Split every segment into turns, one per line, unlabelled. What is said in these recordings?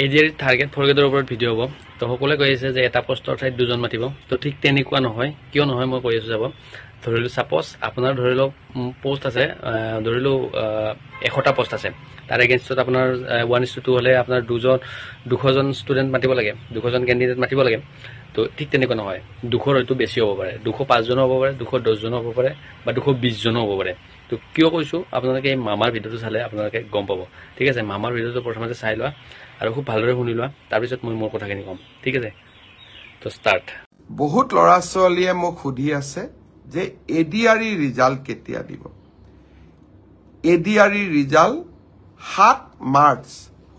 ADR target ফৰগেটৰ ওপৰত video' হ'ব তো সকলোৱে কৈ আছে যে এটা পোষ্টৰ ঠাইত দুজন মাতিব তো ঠিক তেনেকুৱা নহয় কিয় নহয় মই কৈ আছো যাব ধৰিলো সাপোজ আপোনাৰ ধৰিলো পোষ্ট আছে ধৰিলো 100টা পোষ্ট আছে তাৰ এগেইনষ্টত আপোনাৰ 1:2 হলে আপোনাৰ 200 জন ষ্টুডেন্ট মাতিব লাগে 200 জন ক্যান্ডিডেট মাতিব লাগে তো ঠিক তেনেকুৱা নহয় 200 হয়তো বেছি হ'ব পাৰে 205 জন হ'ব পাৰে 210 জন হ'ব পাৰে বা 220 জন হ'ব পাৰে তো কিয় কৈছো আপোনালোকে এই মামাৰ ভিডিঅ'টো চালে আপোনালোকে গম পাব ঠিক আছে মামাৰ ভিডিঅ'টো প্ৰথমতে চাই লোৱা আৰু খুব ভালদৰে শুনি লোৱা তাৰ পিছত মই মোৰ কথাখিনি কম ঠিক আছে তো স্টাৰ্ট
বহুত লৰা ছোৱালীয়ে মোক সুধি আছে যে এডিআৰই ৰিজাল্ট কেতিয়া দিব এডিআৰই ৰিজাল্ট 7 মাৰ্চ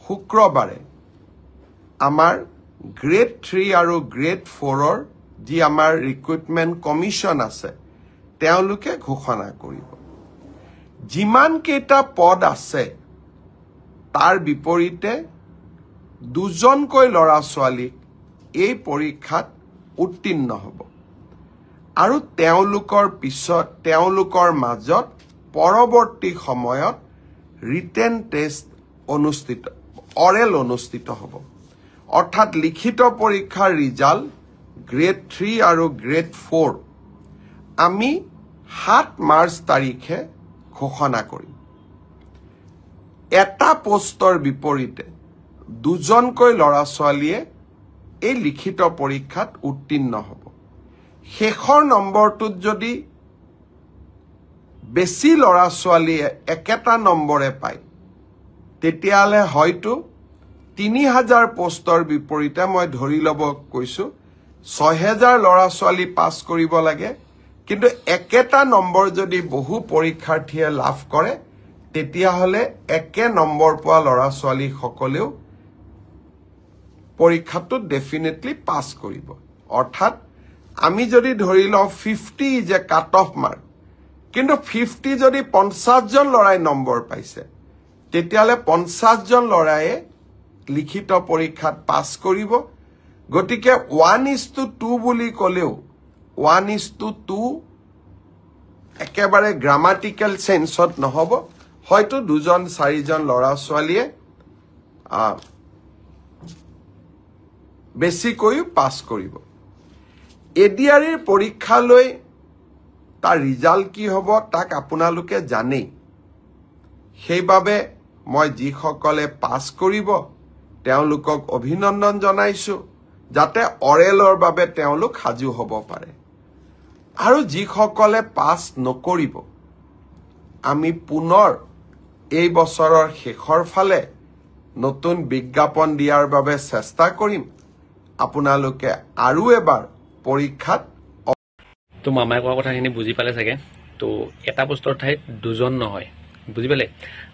শুক্ৰবাৰে আমাৰ গ্ৰেড 3 আৰু গ্ৰেড 4 ৰ যি আমাৰ ৰিক্ৰুটমেন্ট কমিশন আছে তেওঁলোকে ঘোষণা কৰিব যিমান কেইটা পদ আছে তাৰ বিপৰীতে দুজনকৈ লৰা ছোৱালী এই পৰীক্ষাত উত্তীৰ্ণ হ'ব আৰু তেওঁলোকৰ পিছত তেওঁলোকৰ মাজত পৰৱৰ্তী সময়ত ৰিটেন টেষ্ট অনুষ্ঠিত অৰেল অনুষ্ঠিত হ'ব অৰ্থাৎ লিখিত পৰীক্ষাৰ ৰিজাল্ট গ্ৰেড 3 আৰু গ্ৰেড 4 আমি 7 মাৰ্চ তাৰিখে ঘোষণা কৰিম এটা পোষ্টৰ বিপৰীতে দুজনকৈ লৰা ছোৱালীয়ে এই লিখিত পৰীক্ষাত উত্তীৰ্ণ হ'ব শেষৰ নম্বৰটোত যদি বেছি লৰা ছোৱালীয়ে একেটা নম্বৰে পায় তেতিয়ালে হয়তো 3000 পোষ্টৰ বিপৰীতে মই ধৰি লব কৈছো 6000 লৰা ছোৱালী পাছ কৰিব লাগে কিন্তু একেটা নম্বৰ যদি বহু পৰীক্ষাৰ্থীয়ে লাভ কৰে তেতিয়া হলে একে নম্বৰ পোৱা লৰা ছোৱালী সকলেও পৰীক্ষাটো ডেফিনেটলি পাছ কৰিব অৰ্থাৎ আমি যদি ধৰি লওঁ 50 যে কাট অফ মাৰ্ক কিন্তু 50 যদি 50 জন লৰাই নম্বৰ পাইছে তেতিয়ালে 50 জন লৰায়ে লিখিত পৰীক্ষাত পাছ কৰিব গতিকে 1:2 বুলি কলেও 1:2 একেবাৰে গ্ৰামাটিক্যাল সেন্সত নহব হয়তো দুজন চাৰিজন লৰা ছোৱালীয়ে বেছিকৈ পাছ কৰিব এডিআৰইৰ পৰীক্ষালৈ তাৰ ৰিজাল্ট কি হ'ব তাক আপোনালোকে জানেই সেইবাবে মই যিসকলে পাছ কৰিব তেওঁলোকক অভিনন্দন জনাইছো যাতে অৰেলৰ বাবে তেওঁলোক সাজু হ'ব পাৰে আৰু যিসকলে পাছ নকৰিব আমি পুনৰ এই বছৰৰ শেষৰ ফালে নতুন বিজ্ঞাপন দিয়াৰ বাবে চেষ্টা কৰিম আপোনালোকে আৰু এবাৰ পৰীক্ষাত
তো মামাই কোৱা কথাখিনি বুজি পালে চাগে তো এটা পোষ্টৰ ঠাইত দুজন নহয় বুজি পালে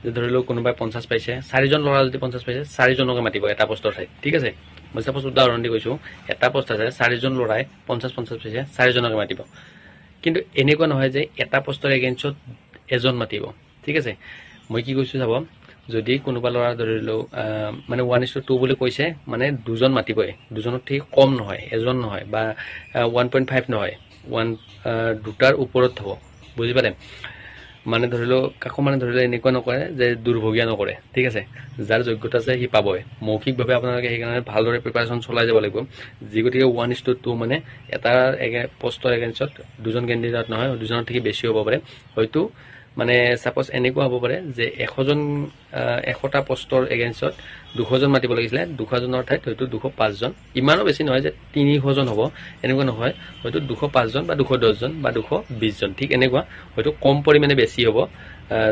যে ধৰিলো কোনোবাই 50 পাইছে 4 জন লৰা যদি 50 পাইছে 4 জনকে মাতিব এটা পোষ্টৰ ঠাইত ঠিক আছে মই সাপোজ উদাহৰণ দি কৈছো এটা পোষ্ট আছে 4 জন লৰাই 50 পাইছে 4 জনকে মাতিব কিন্তু এনেকুৱা নহয় যে এটা পোষ্টৰ এগেইনষ্টত এজন মাতিব ঠিক আছে মই কি কৈছো চাব যদি কোনোবা লৰা ধৰিলো মানে 1:2 বুলি কৈছে মানে দুজন মাতিবই দুজনৰ ঠিক কম নহয় এজন নহয় বা 1.5 নহয় দুটাৰ ওপৰত হ'ব বুজি পালে মানে ধৰিলো কাকো মানে ধৰিলো এনেকুৱা নকৰে যে দুৰ্ভগীয়া নকৰে ঠিক আছে যাৰ যোগ্যতা আছে হি পাবই মৌখিকভাৱে আপোনালোকে সেইকাৰণে ভালদৰে প্ৰিপাৰেচন চলাই যাব লাগিব যি গতিকে 1:2 মানে এটা পোষ্টৰ এগেইনষ্টত দুজন ক্যান্ডিডেট নহয় দুজনৰ থেকে বেছি হ'ব পাৰে হয়তো মানে সাপোজ এনেকুৱা হ'ব পাৰে যে 100টা পোষ্টৰ এগেইনষ্টত 200 জন মাতিব লাগিছিল 200 জনৰ ঠাইত হয়তো 205 জন ইমানো বেছি নহয় যে 300 জন হ'ব এনেকুৱা নহয় হয়তো 205 জন বা 210 জন বা 220 জন ঠিক এনেকুৱা হয়তো কম পৰিমাণে বেছি হ'ব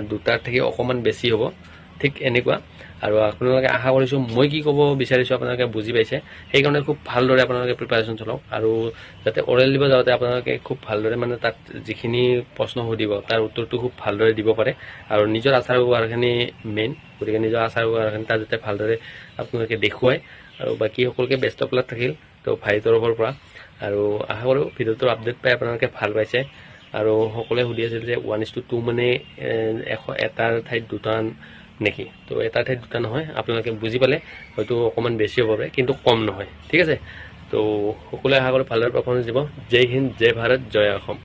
দুটাৰ থেকে অকমান বেছি হ'ব ঠিক এনেকুৱা আৰু আপোনালোকে আশা কৰিছো মই কি ক'ব বিচাৰিছো আপোনালোকে বুজি পাইছে সেই কাৰণে খুব ভালদৰে আপোনালোকে প্ৰিপাৰেচন চলাওক আৰু যাতে অৰেল দিব যাওঁতে আপোনালোকে খুব ভালদৰে মানে তাত যিখিনি প্ৰশ্ন সুধিব তাৰ উত্তৰটো খুব ভালদৰে দিব পাৰে আৰু নিজৰ আচাৰ ব্যৱহাৰখিনি মেইন গতিকে নিজৰ আচাৰ ব্যৱহাৰখিনি তাত যাতে ভালদৰে আপোনালোকে দেখুৱায় আৰু বাকী সকলোকে বেষ্ট অফ লাক থাকিল তো ভাই তৰফৰ পৰা আৰু আশা কৰো ভিডিঅ'টোৰ আপডেট পাই আপোনালোকে ভাল পাইছে আৰু সকলোৱে সুধি আছিল যে 1:2 মানে এটাৰ ঠাইত দুটা নেকি তো এটা ঠাইত দুটা নহয় আপোনালোকে বুজি পালে হয়তো অকমান বেছি হ'ব পাৰে কিন্তু কম নহয় ঠিক আছে তো সকলোৱে আশা কৰো ভালদৰে পাৰফৰমেন্স দিব জয় হিন্দ জয় ভাৰত জয় অসম